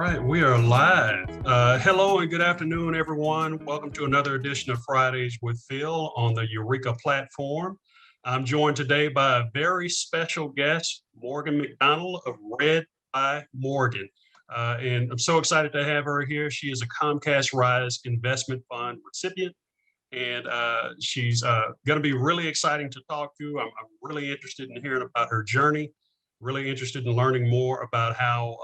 right, we are live. Hello and good afternoon, everyone. Welcome to another edition of Fridays with Phil on the Ureeka platform. I'm joined today by a very special guest, Morgan McDonald of Read by Morgan. And I'm so excited to have her here. She is a Comcast Rise Investment Fund recipient, and she's going to be really exciting to talk to. I'm really interested in hearing about her journey, really interested in learning more about how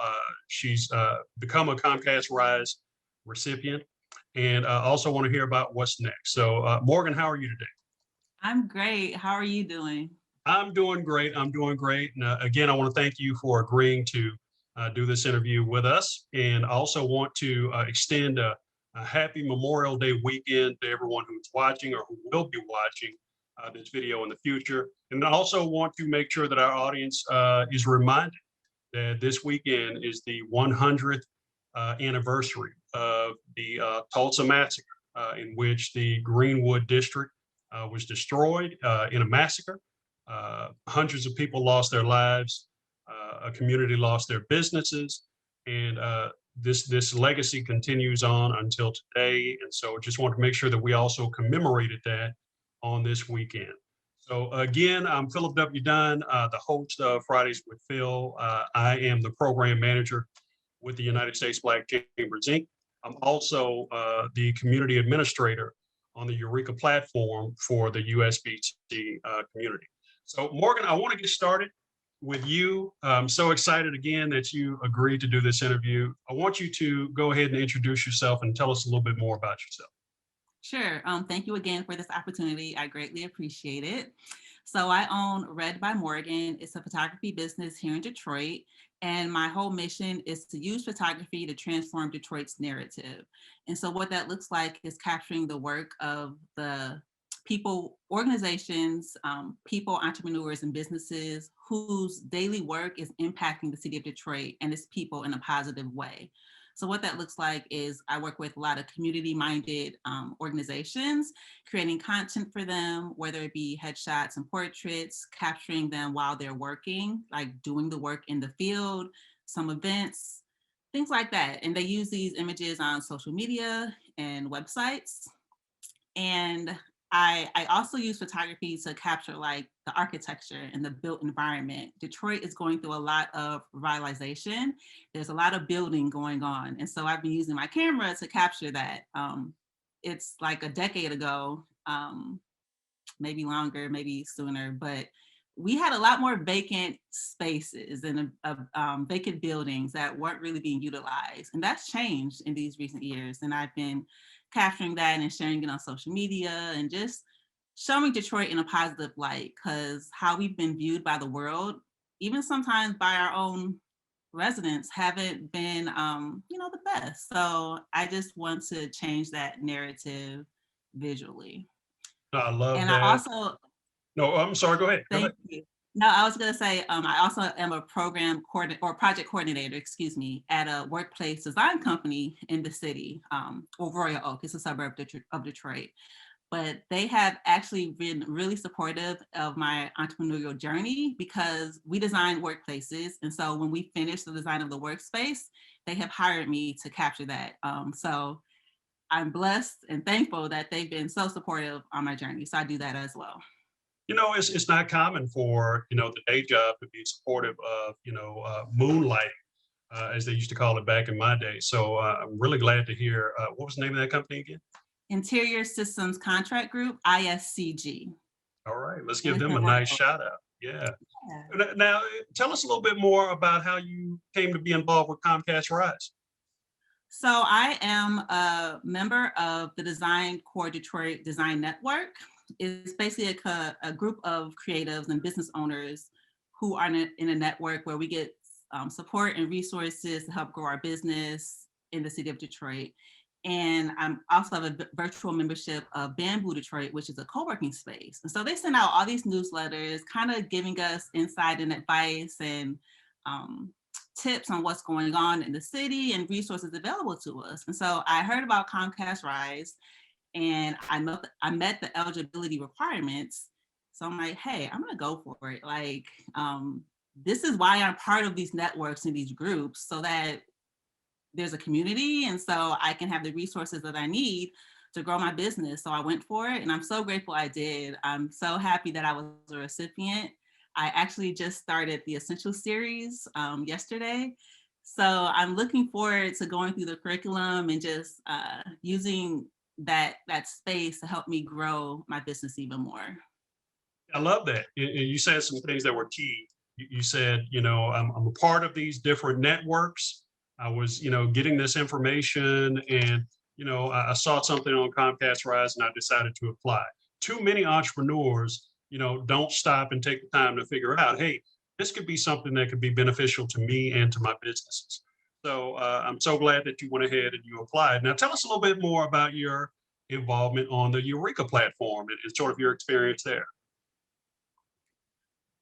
she's become a Comcast Rise recipient, and also want to hear about what's next. So Morgan, how are you today? I'm great. How are you doing? I'm doing great. I'm doing great. And again, I want to thank you for agreeing to do this interview with us, and also want to extend a happy Memorial Day weekend to everyone who's watching or who will be watching this video in the future. And I also want to make sure that our audience is reminded that this weekend is the 100th anniversary of the Tulsa Massacre, in which the Greenwood District was destroyed in a massacre. Hundreds of people lost their lives. A community lost their businesses, and this legacy continues on until today. And so, just want to make sure that we also commemorated that on this weekend. So again, I'm Philip W. Dunn, the host of Fridays with Phil. I am the program manager with the United States Black Chambers, Inc. I'm also the community administrator on the Ureeka platform for the USBC community. So Morgan, I want to get started with you. I'm so excited again that you agreed to do this interview. I want you to go ahead and introduce yourself and tell us a little bit more about yourself. Sure. Thank you again for this opportunity. I greatly appreciate it. So I own Read by Morgan. It's a photography business here in Detroit. And my whole mission is to use photography to transform Detroit's narrative. And so what that looks like is capturing the work of the people, organizations, people, entrepreneurs, and businesses whose daily work is impacting the city of Detroit and its people in a positive way. So what that looks like is I work with a lot of community-minded organizations, creating content for them, whether it be headshots and portraits, capturing them while they're working, like doing the work in the field, some events, things like that. And they use these images on social media and websites. And I also use photography to capture like the architecture and the built environment. Detroit is going through a lot of revitalization. There's a lot of building going on. And so I've been using my camera to capture that. It's like a decade ago, maybe longer, maybe sooner, but we had a lot more vacant spaces and vacant buildings that weren't really being utilized. And that's changed in these recent years. And I've been capturing that and sharing it on social media and just showing Detroit in a positive light, because how we've been viewed by the world, even sometimes by our own residents, haven't been, the best. So I just want to change that narrative visually. I love and that. I also No, I'm sorry. Go ahead. Thank you. No, I was going to say, I also am a program coordinator or project coordinator, at a workplace design company in the city, of Royal Oak. It's a suburb of Detroit. But they have actually been really supportive of my entrepreneurial journey because we design workplaces. And so when we finish the design of the workspace, they have hired me to capture that. So I'm blessed and thankful that they've been so supportive on my journey. So I do that as well. It's not common for, the day job to be supportive of, moonlighting, as they used to call it back in my day. So I'm really glad to hear, what was the name of that company again? Interior Systems Contract Group, ISCG. All right, let's give them a nice shout out. Yeah. Now, tell us a little bit more about how you came to be involved with Comcast Rise. So I am a member of the Design Core Detroit Design Network. It's basically a group of creatives and business owners who are in a network where we get support and resources to help grow our business in the city of Detroit. And I also have a virtual membership of Bamboo Detroit, which is a co-working space. And so they send out all these newsletters, kind of giving us insight and advice and tips on what's going on in the city and resources available to us. And so I heard about Comcast Rise, and I met the eligibility requirements. So I'm like, hey, I'm gonna go for it. This is why I'm part of these networks and these groups, so that there's a community, and so I can have the resources that I need to grow my business. So I went for it, and I'm so grateful I did. I'm so happy that I was a recipient. I actually just started the Essential series yesterday. So I'm looking forward to going through the curriculum and just using that space to help me grow my business even more. I love that. And you said some things that were key. You said, I'm a part of these different networks. I was, getting this information and, I saw something on Comcast Rise and I decided to apply. Too many entrepreneurs, don't stop and take the time to figure out, hey, this could be something that could be beneficial to me and to my businesses. So I'm so glad that you went ahead and you applied. Now, tell us a little bit more about your involvement on the Ureeka platform and sort of your experience there.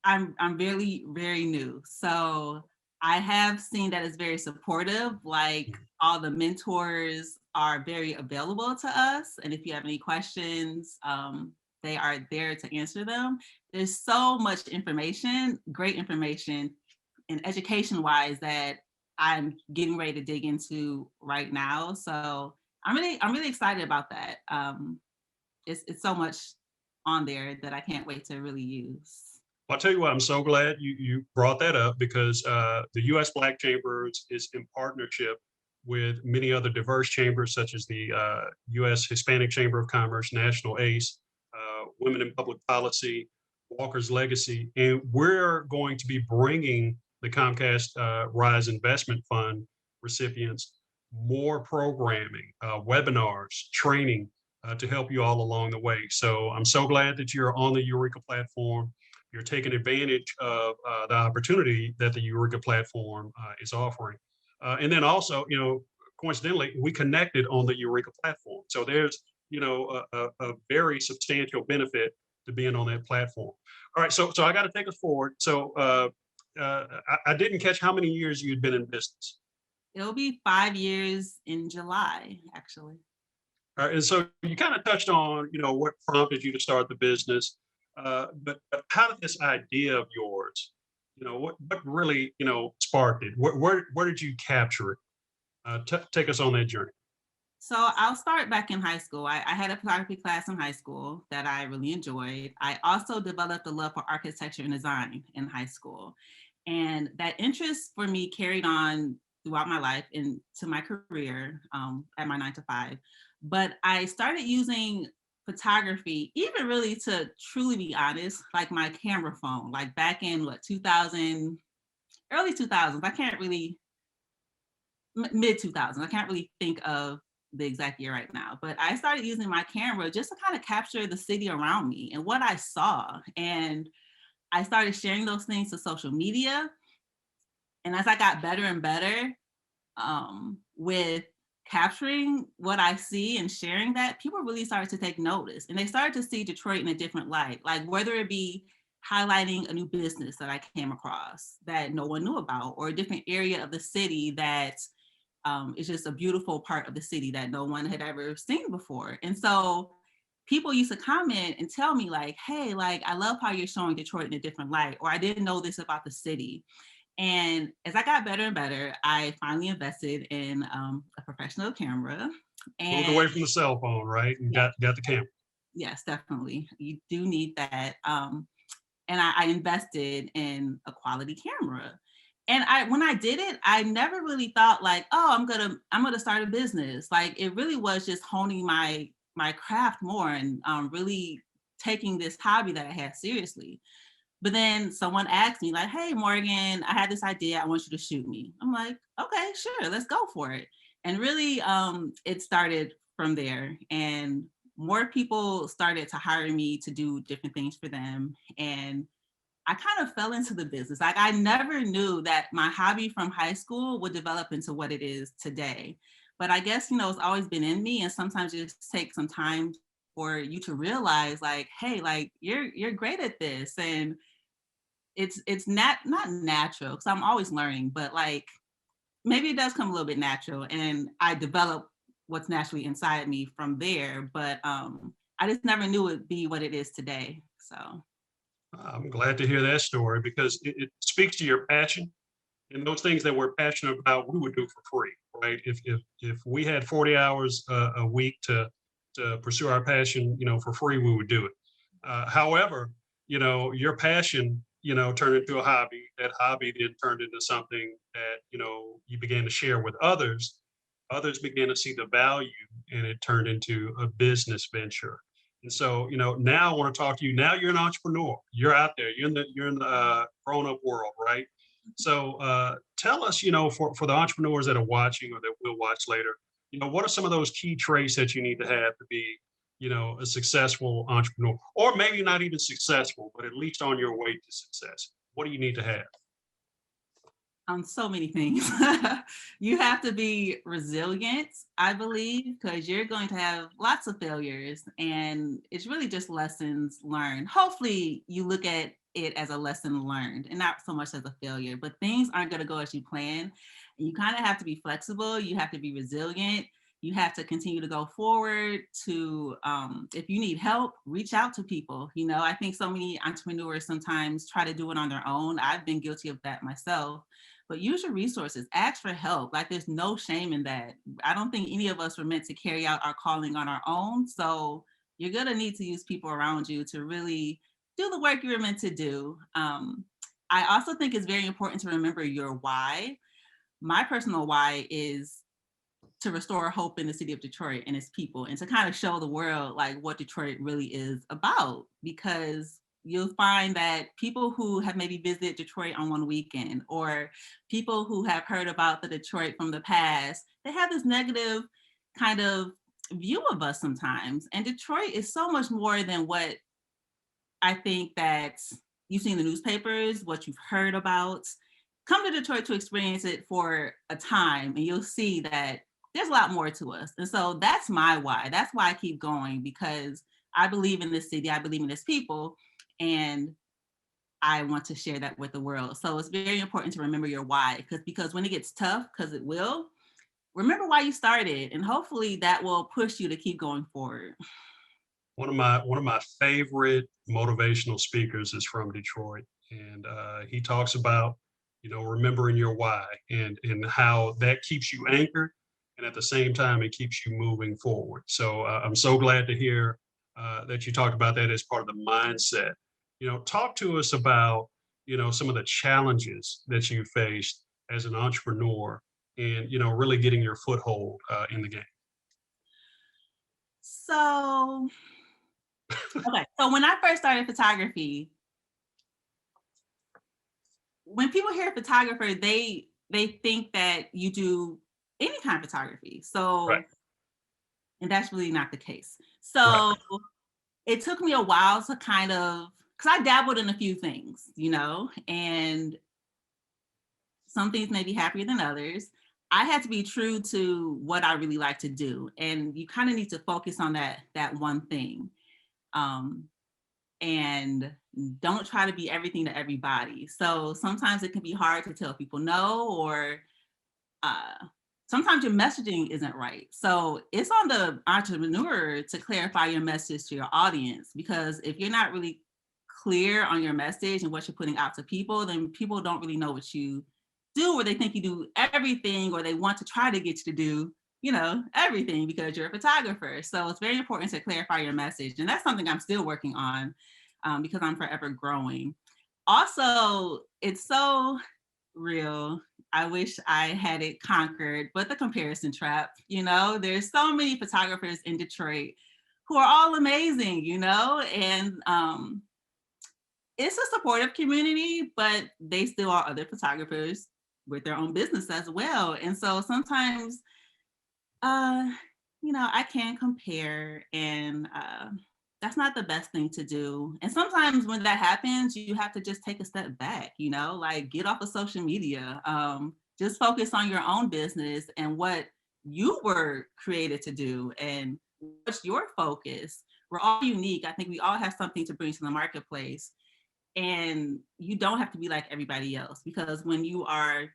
I'm very, very new. So I have seen that it's very supportive. Like all the mentors are very available to us. And if you have any questions, they are there to answer them. There's so much information, great information, and education wise that I'm getting ready to dig into right now. So I'm really excited about that. It's so much on there that I can't wait to really use. I'll tell you what, I'm so glad you brought that up because the U.S. Black Chambers is in partnership with many other diverse chambers, such as the U.S. Hispanic Chamber of Commerce, National ACE, Women in Public Policy, Walker's Legacy, and we're going to be bringing the Comcast Rise Investment Fund recipients more programming, webinars, training to help you all along the way. So I'm so glad that you're on the Ureeka platform. You're taking advantage of the opportunity that the Ureeka platform is offering. And then also, coincidentally, we connected on the Ureeka platform. So there's, a very substantial benefit to being on that platform. All right, so I got to take us forward. So I didn't catch how many years you'd been in business. It'll be 5 years in July, actually. All right, and so you kind of touched on, what prompted you to start the business. But how did this idea of yours, what really, sparked it? Where did you capture it? Take us on that journey. So I'll start back in high school. I had a photography class in high school that I really enjoyed. I also developed a love for architecture and design in high school. And that interest for me carried on throughout my life into my career at my 9 to 5. But I started using photography, even really to truly be honest, like my camera phone, like back in 2000, early 2000s. I can't really, mid 2000s. I can't really think of the exact year right now, but I started using my camera just to kind of capture the city around me and what I saw. And I started sharing those things to social media. And as I got better and better with capturing what I see and sharing that, people really started to take notice and they started to see Detroit in a different light, like whether it be highlighting a new business that I came across that no one knew about, or a different area of the city that is just a beautiful part of the city that no one had ever seen before. And so people used to comment and tell me like, hey, like, I love how you're showing Detroit in a different light, or I didn't know this about the city. And as I got better and better, I finally invested in a professional camera. Moved And away from the cell phone, right? And got the camera. yes, definitely. You do need that. And I invested in a quality camera. And when I did it, I never really thought like, oh, I'm gonna start a business. Like it really was just honing my craft more and really taking this hobby that I had seriously. But then someone asked me like, hey, Morgan, I had this idea. I want you to shoot me. I'm like, okay, sure, let's go for it. And really, it started from there. And more people started to hire me to do different things for them. And I kind of fell into the business. Like I never knew that my hobby from high school would develop into what it is today. But I guess, it's always been in me. And sometimes it just takes some time for you to realize like, hey, like you're great at this. And it's not natural because I'm always learning, but like maybe it does come a little bit natural and I develop what's naturally inside me from there. But I just never knew it'd be what it is today. So I'm glad to hear that story because it speaks to your passion and those things that we're passionate about, we would do for free, right? If we had 40 hours a week to pursue our passion, for free, we would do it. However, your passion, turned into a hobby. That hobby then turned into something that, you began to share with others. Others began to see the value, and it turned into a business venture. And so, now I want to talk to you. Now you're an entrepreneur. You're out there. You're in the grown-up world, right? So tell us, for the entrepreneurs that are watching or that will watch later, what are some of those key traits that you need to have to be, a successful entrepreneur, or maybe not even successful, but at least on your way to success? What do you need to have? So many things. You have to be resilient, I believe, because you're going to have lots of failures, and it's really just lessons learned. Hopefully you look at it as a lesson learned and not so much as a failure, but things aren't going to go as you plan. And you kind of have to be flexible. You have to be resilient. You have to continue to go forward to, if you need help, reach out to people. I think so many entrepreneurs sometimes try to do it on their own. I've been guilty of that myself. But use your resources, ask for help. Like, there's no shame in that. I don't think any of us were meant to carry out our calling on our own. So you're going to need to use people around you to really do the work you were meant to do. I also think it's very important to remember your why. My personal why is to restore hope in the city of Detroit and its people, and to kind of show the world like what Detroit really is about, because you'll find that people who have maybe visited Detroit on one weekend, or people who have heard about the Detroit from the past, they have this negative kind of view of us sometimes. And Detroit is so much more than what I think that you've seen in the newspapers, what you've heard about. Come to Detroit to experience it for a time, and you'll see that there's a lot more to us. And so that's my why. That's why I keep going, because I believe in this city, I believe in its people, and I want to share that with the world. So it's very important to remember your why, because when it gets tough, because it will, remember why you started, and hopefully that will push you to keep going forward. One of my favorite motivational speakers is from Detroit, and he talks about, remembering your why, and how that keeps you anchored, and at the same time it keeps you moving forward. So I'm so glad to hear that you talked about that as part of the mindset. Talk to us about, some of the challenges that you faced as an entrepreneur, and really getting your foothold in the game. So, okay. So when I first started photography, when people hear photographer, they think that you do any kind of photography. Right. And that's really not the case. Right. So it took me a while to kind of, because I dabbled in a few things, and some things may be happier than others. I had to be true to what I really like to do. And you kind of need to focus on that one thing. Um, and don't try to be everything to everybody. So sometimes it can be hard to tell people no, or sometimes your messaging isn't right. So it's on the entrepreneur to clarify your message to your audience, because if you're not really clear on your message and what you're putting out to people, then people don't really know what you do, or they think you do everything, or they want to try to get you to do, everything because you're a photographer. So it's very important to clarify your message. And that's something I'm still working on, because I'm forever growing. Also, it's so real. I wish I had it conquered, but the comparison trap, there's so many photographers in Detroit who are all amazing, and it's a supportive community, but they still are other photographers with their own business as well. And so sometimes, I can compare, and that's not the best thing to do. And sometimes when that happens, you have to just take a step back, like get off of social media, just focus on your own business and what you were created to do, and what's your focus. We're all unique. I think we all have something to bring to the marketplace, and you don't have to be like everybody else, because when you are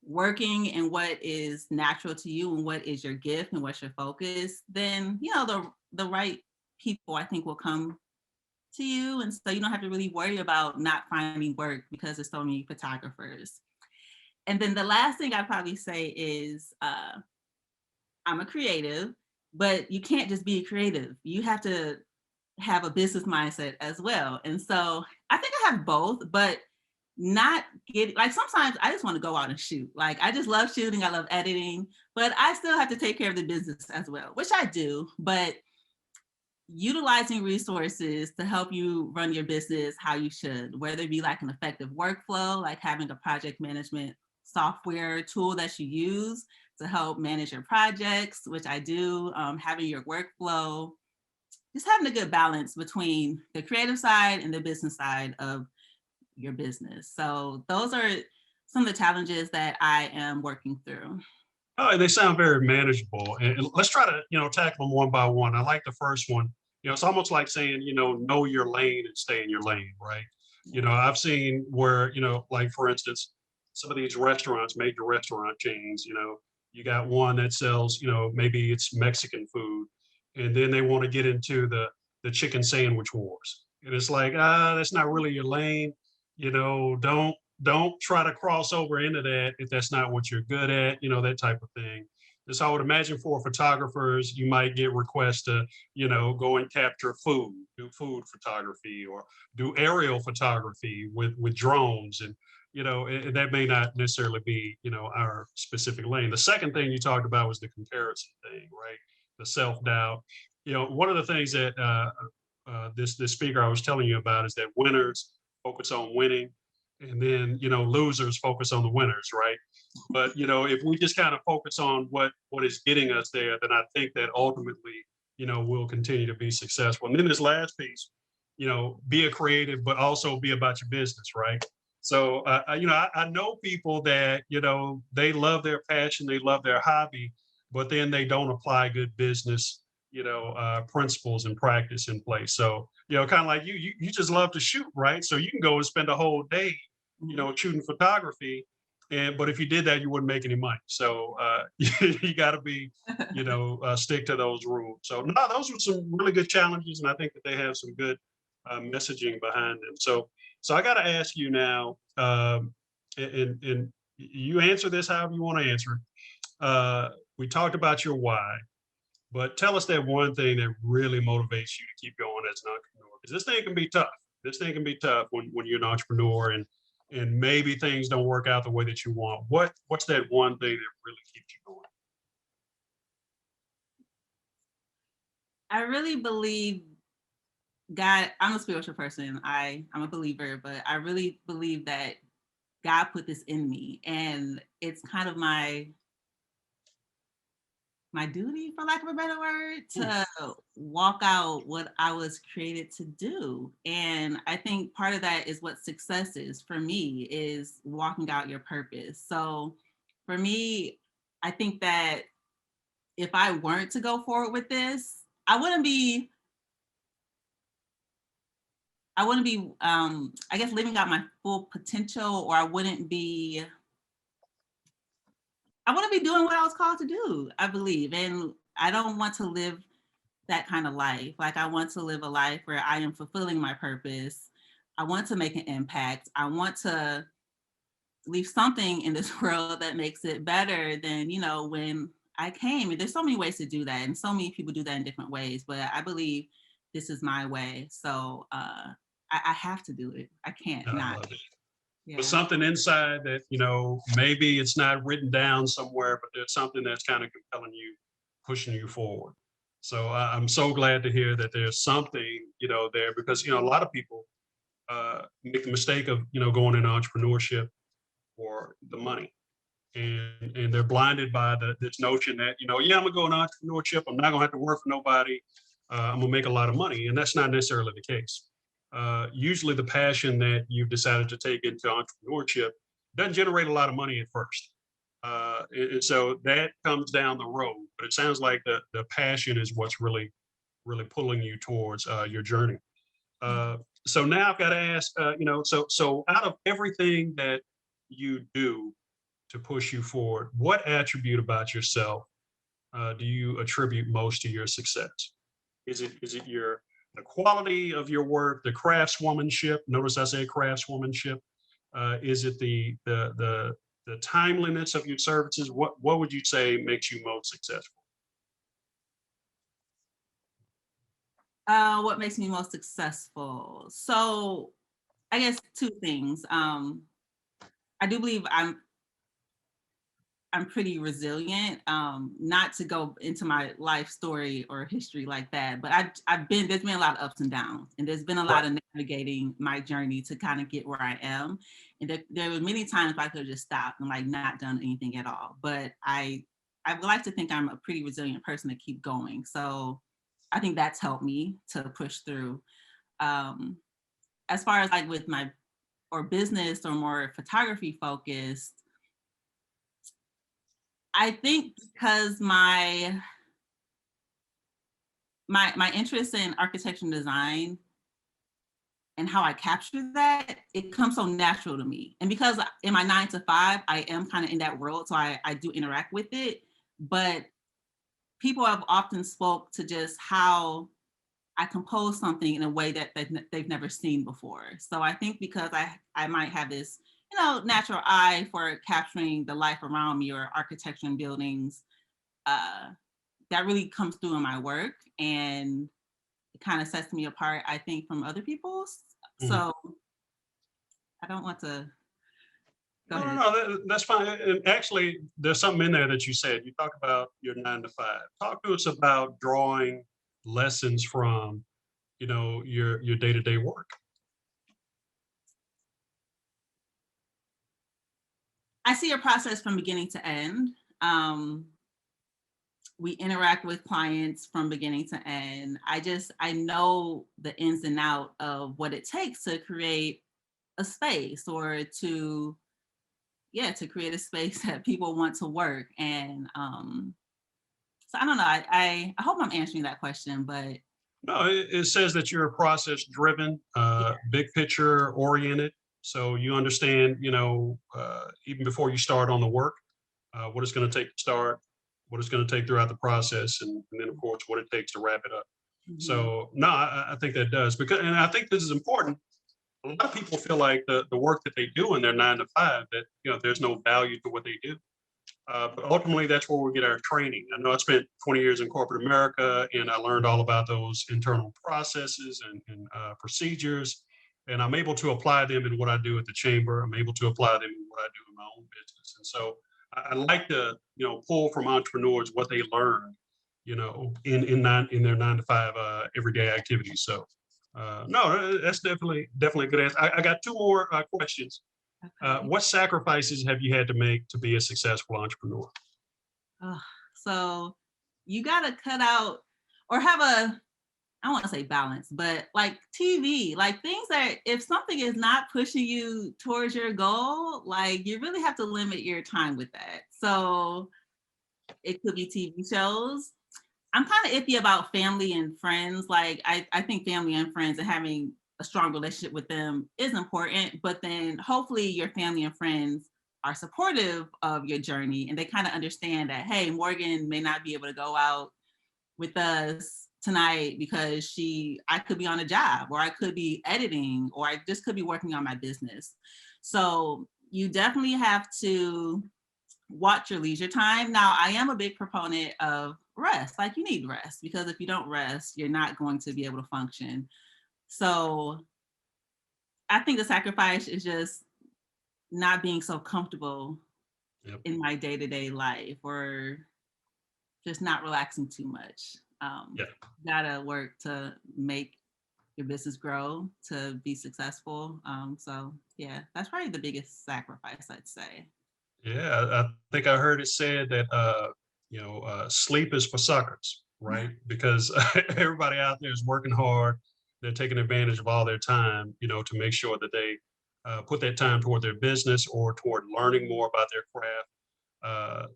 working in what is natural to you and what is your gift and what's your focus, then the right people, I think, will come to you, and so you don't have to really worry about not finding work because there's so many photographers. And then the last thing I'd probably say is I'm a creative, but you can't just be a creative. You have to have a business mindset as well. And so I think I have both, but not getting like sometimes I just want to go out and shoot. Like I just love shooting, I love editing, but I still have to take care of the business as well, which I do. But utilizing resources to help you run your business how you should, whether it be like an effective workflow, like having a project management software tool that you use to help manage your projects, which I do, having your workflow, just having a good balance between the creative side and the business side of your business. So those are some of the challenges that I am working through. Oh, they sound very manageable. And let's try to, tackle them one by one. I like the first one. It's almost like saying, know your lane and stay in your lane, right? I've seen where, like for instance, some of these restaurants, major restaurant chains, you got one that sells, maybe it's Mexican food, and then they want to get into the chicken sandwich wars. And it's like, that's not really your lane. Don't try to cross over into that if that's not what you're good at, that type of thing. So I would imagine for photographers, you might get requests to, go and capture food, do food photography, or do aerial photography with drones. And, that may not necessarily be, our specific lane. The second thing you talked about was the comparison thing, right? The self-doubt. One of the things that this speaker I was telling you about is that winners focus on winning, and then losers focus on the winners, right? But if we just kind of focus on what is getting us there, then I think that ultimately we'll continue to be successful. And then this last piece, be a creative but also be about your business, right? So I know people that they love their passion, they love their hobby, but then they don't apply good business principles and practice in place. So kind of like you just love to shoot, right? So you can go and spend a whole day shooting photography. But if you did that, you wouldn't make any money. So you got to be, stick to those rules. So no, those were some really good challenges, and I think that they have some good messaging behind them. So I got to ask you now, and you answer this however you want to answer it. We talked about your why, but tell us that one thing that really motivates you to keep going as an entrepreneur. Because this thing can be tough. This thing can be tough when you're an entrepreneur and maybe things don't work out the way that you want. What's that one thing that really keeps you going? I really believe God, I'm a spiritual person. I'm a believer, but I really believe that God put this in me. And it's kind of my duty, for lack of a better word, to walk out what I was created to do. And I think part of that is what success is for me, is walking out your purpose. So for me, I think that if I weren't to go forward with this, I wouldn't be I guess living out my full potential, or I wouldn't be doing what I was called to do, I believe. And I don't want to live that kind of life. Like I want to live a life where I am fulfilling my purpose. I want to make an impact. I want to leave something in this world that makes it better than, when I came. And there's so many ways to do that. And so many people do that in different ways, but I believe this is my way. So I have to do it. I can't I not. love it. Yeah. But something inside that, maybe it's not written down somewhere, but there's something that's kind of compelling you, pushing you forward. So I'm so glad to hear that there's something, there, because, a lot of people make the mistake of, going into entrepreneurship for the money. And they're blinded by this notion that, yeah, I'm gonna go into entrepreneurship. I'm not gonna have to work for nobody. I'm gonna make a lot of money. And that's not necessarily the case. Usually the passion that you've decided to take into entrepreneurship doesn't generate a lot of money at first. And so that comes down the road, but it sounds like the passion is what's really, really pulling you towards your journey. So now I've got to ask, so out of everything that you do to push you forward, what attribute about yourself do you attribute most to your success? Is it the quality of your work, the craftswomanship? Notice I say craftswomanship. Is it the the timeliness of your services? What would you say makes you most successful? What makes me most successful? So I guess two things. I do believe I'm pretty resilient. Not to go into my life story or history like that, but there's been a lot of ups and downs, and there's been a Right. lot of navigating my journey to kind of get where I am. And there were many times I could have just stopped and like not done anything at all. But I would like to think I'm a pretty resilient person to keep going. So I think that's helped me to push through. Um, as far as like with my or business or more photography focused, I think because my interest in architecture and design and how I capture that, it comes so natural to me. And because in my 9 to 5, I am kind of in that world, so I do interact with it. But people have often spoke to just how I compose something in a way that they've never seen before. So I think because I might have this, natural eye for capturing the life around me or architecture and buildings, uh, that really comes through in my work, and it kind of sets me apart, I think, from other people's. Mhm. So I don't want to go No, no, ahead. no, that's fine. And actually, there's something in there that you said. You talk about your 9 to 5. Talk to us about drawing lessons from, your day-to-day work. I see a process from beginning to end. Um, we interact with clients from beginning to end. I know the ins and out of what it takes to create a space or to create a space that people want to work. And so I don't know. I hope I'm answering that question, but No, it says that you're process driven, big picture oriented. So you understand, even before you start on the work, what it's going to take to start, what it's going to take throughout the process, and then of course what it takes to wrap it up. mhm, So no, I think that does, because, and I think this is important. A lot of people feel like the work that they do in their 9 to 5, that there's no value to what they do. But ultimately, that's where we get our training. I know I spent 20 years in corporate America, and I learned all about those internal processes and procedures. And I'm able to apply them in what I do at the chamber. I'm able to apply them in what I do in my own business. And so I like to, pull from entrepreneurs what they learned, in their 9 to 5 everyday activities. So no, that's definitely a good answer. I got two more questions. okay. What sacrifices have you had to make to be a successful entrepreneur? Ugh, so you got to cut out or have I want to say balance, but like TV, like things that if something is not pushing you towards your goal, like you really have to limit your time with that. So it could be TV shows. I'm kind of iffy about family and friends. Like I think family and friends and having a strong relationship with them is important, but then hopefully your family and friends are supportive of your journey and they kind of understand that, hey, Morgan may not be able to go out with us tonight because I could be on a job or I could be editing or I just could be working on my business. So you definitely have to watch your leisure time. Now, I am a big proponent of rest. Like you need rest because if you don't rest, you're not going to be able to function. So I think the sacrifice is just not being so comfortable Yep. in my day-to-day life or just not relaxing too much. Yeah. Gotta work to make your business grow to be successful. So yeah, that's probably the biggest sacrifice I'd say. Yeah. I think I heard it said that sleep is for suckers, right? Because everybody out there is working hard. They're taking advantage of all their time, to make sure that they put that time toward their business or toward learning more about their craft.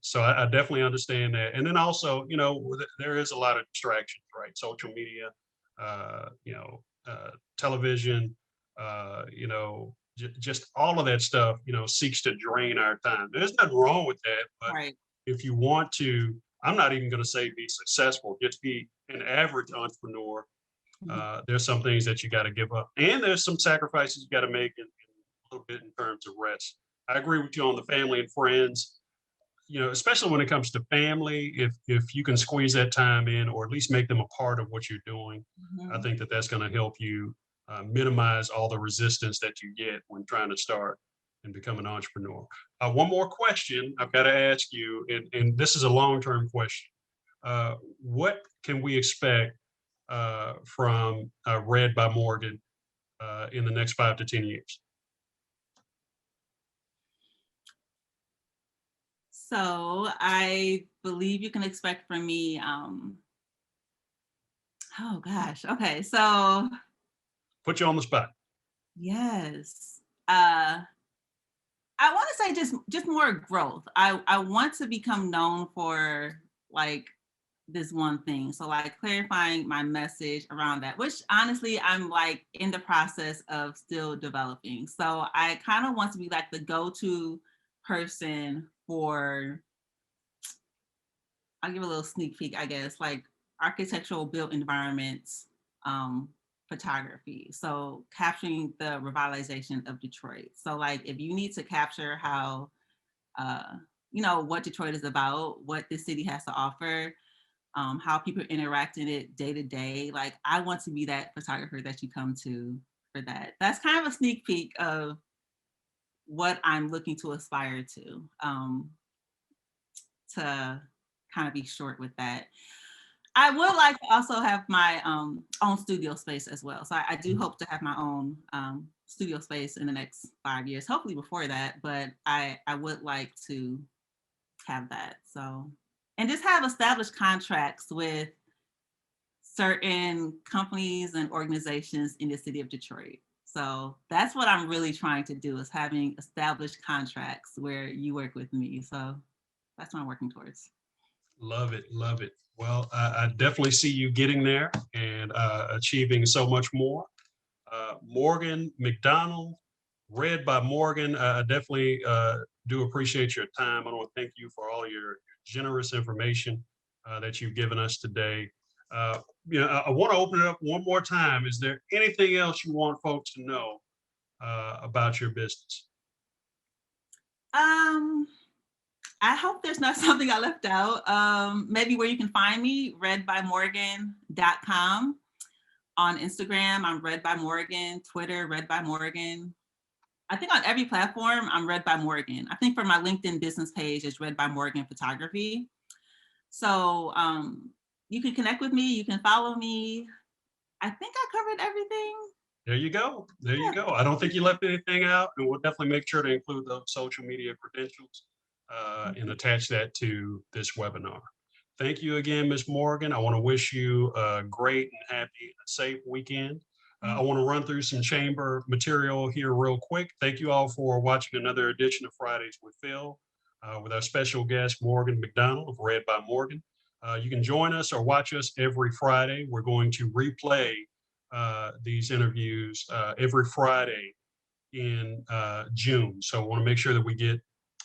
So I definitely understand that. And then also, there is a lot of distractions, right? Social media, television, just all of that stuff, seeks to drain our time. There's nothing wrong with that, but Right. if you want to, I'm not even going to say be successful, just be an average entrepreneur. Mhm. There's some things that you got to give up, and there's some sacrifices you got to make in a little bit in terms of rest. I agree with you on the family and friends. You know, especially when it comes to family, if you can squeeze that time in, or at least make them a part of what you're doing, I Mhm. think that that's going to help you minimize all the resistance that you get when trying to start and become an entrepreneur. One more question I've got to ask you, and this is a long-term question. What can we expect from Read by Morgan in the next 5 to 10 years? So I believe you can expect from me, oh gosh, okay, so Put you on the spot. yes. I want to say just more growth. I want to become known for like this one thing. So like clarifying my message around that, which honestly I'm like in the process of still developing. So I kind of want to be like the go-to person for, I'll give a little sneak peek, I guess, like architectural built environments, um, photography. So capturing the revitalization of Detroit. So like if you need to capture how uh, what Detroit is about, what the city has to offer, how people interact in it day to day. Like I want to be that photographer that you come to for that. That's kind of a sneak peek of what I'm looking to aspire to kind of be short with that. I would like to also have my own studio space as well. So I do hope to have my own studio space in the next 5 years, hopefully before that, but I would like to have that. So, and just have established contracts with certain companies and organizations in the city of Detroit. So that's what I'm really trying to do, is having established contracts where you work with me. So that's what I'm working towards. Love it, love it. Well, I definitely see you getting there and achieving so much more. Morgan McDonald, Read by Morgan. I definitely do appreciate your time. I want to thank you for all your generous information that you've given us today. Uh, I want to open it up one more time. Is there anything else you want folks to know about your business? Um, I hope there's not something I left out. Maybe where you can find me, readbymorgan.com. On Instagram, I'm Read by Morgan. Twitter, Read by Morgan. I think on every platform, I'm Read by Morgan. I think for my LinkedIn business page, it's Read by Morgan Photography. So you can connect with me. You can follow me. I think I covered everything. There you go. There you Yeah. go. I don't think you left anything out, and we'll definitely make sure to include those social media credentials and attach that to this webinar. Thank you again, Ms. Morgan. I want to wish you a great and happy and safe weekend. I Thank want to run through some chamber material here real quick. Thank you all for watching another edition of Fridays with Phil with our special guest, Morgan McDonald of Read by Morgan. You can join us or watch us every Friday. We're going to replay these interviews every Friday in June. So I want to make sure that we get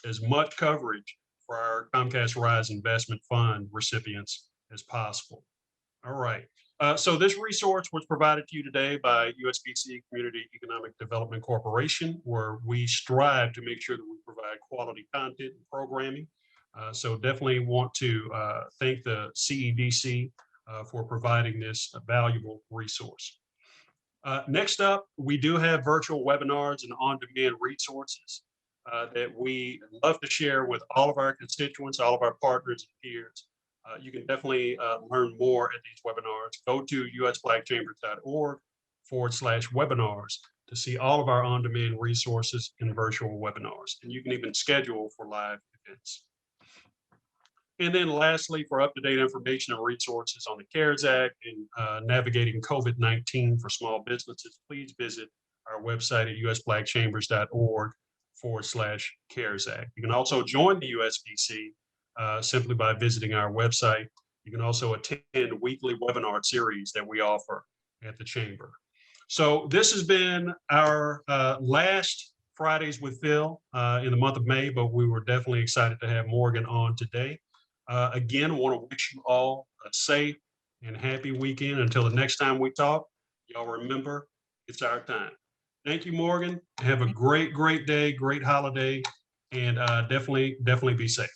as much coverage for our Comcast Rise Investment Fund recipients as possible. All right. So this resource was provided to you today by USBC Community Economic Development Corporation, where we strive to make sure that we provide quality content and programming. So definitely want to thank the CEDC for providing this valuable resource. Next up, we do have virtual webinars and on-demand resources that we love to share with all of our constituents, all of our partners and peers. You can definitely learn more at these webinars. Go to usblackchambers.org/webinars to see all of our on-demand resources and virtual webinars. And you can even schedule for live events. And then lastly, for up-to-date information and resources on the CARES Act and navigating COVID-19 for small businesses, please visit our website at usblackchambers.org/CARES Act. You can also join the USBC simply by visiting our website. You can also attend weekly webinar series that we offer at the Chamber. So this has been our last Fridays with Phil in the month of May, but we were definitely excited to have Morgan on today. Again, I want to wish you all a safe and happy weekend. Until the next time we talk, y'all remember, it's our time. Thank you, Morgan. Have a great, great day, great holiday, and definitely be safe.